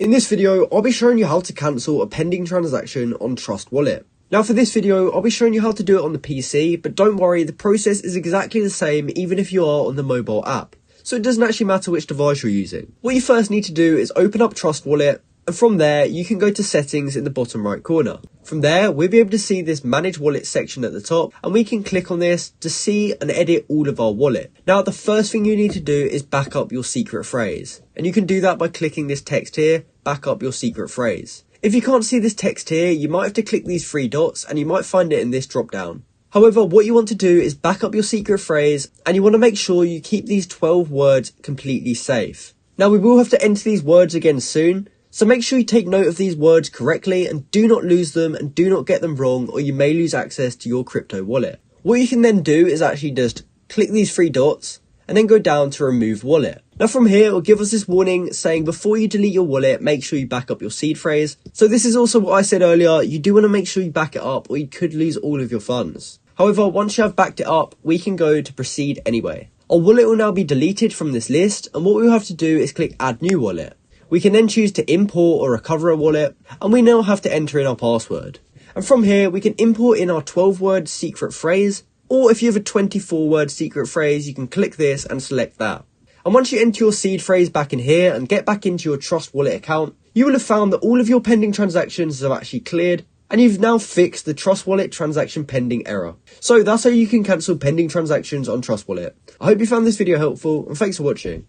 In this video, I'll be showing you how to cancel a pending transaction on Trust Wallet. Now for this video, I'll be showing you how to do it on the PC, but don't worry, the process is exactly the same even if you are on the mobile app. So it doesn't actually matter which device you're using. What you first need to do is open up Trust Wallet, and from there, you can go to settings in the bottom right corner. From there, we'll be able to see this manage wallet section at the top, and we can click on this to see and edit all of our wallet. Now, the first thing you need to do is back up your secret phrase. And you can do that by clicking this text here, back up your secret phrase. If you can't see this text here, you might have to click these three dots and you might find it in this drop down. However, what you want to do is back up your secret phrase, and you want to make sure you keep these 12 words completely safe. Now, we will have to enter these words again soon, so make sure you take note of these words correctly and do not lose them and do not get them wrong, or you may lose access to your crypto wallet. What you can then do is actually just click these three dots and then go down to remove wallet. Now from here, it will give us this warning saying before you delete your wallet, make sure you back up your seed phrase. So this is also what I said earlier, you do want to make sure you back it up or you could lose all of your funds. However, once you have backed it up, we can go to proceed anyway. Our wallet will now be deleted from this list, and what we'll have to do is click add new wallet. We can then choose to import or recover a wallet, and we now have to enter in our password. And from here, we can import in our 12-word secret phrase, or if you have a 24-word secret phrase, you can click this and select that. And once you enter your seed phrase back in here and get back into your Trust Wallet account, you will have found that all of your pending transactions have actually cleared, and you've now fixed the Trust Wallet transaction pending error. So that's how you can cancel pending transactions on Trust Wallet. I hope you found this video helpful, and thanks for watching.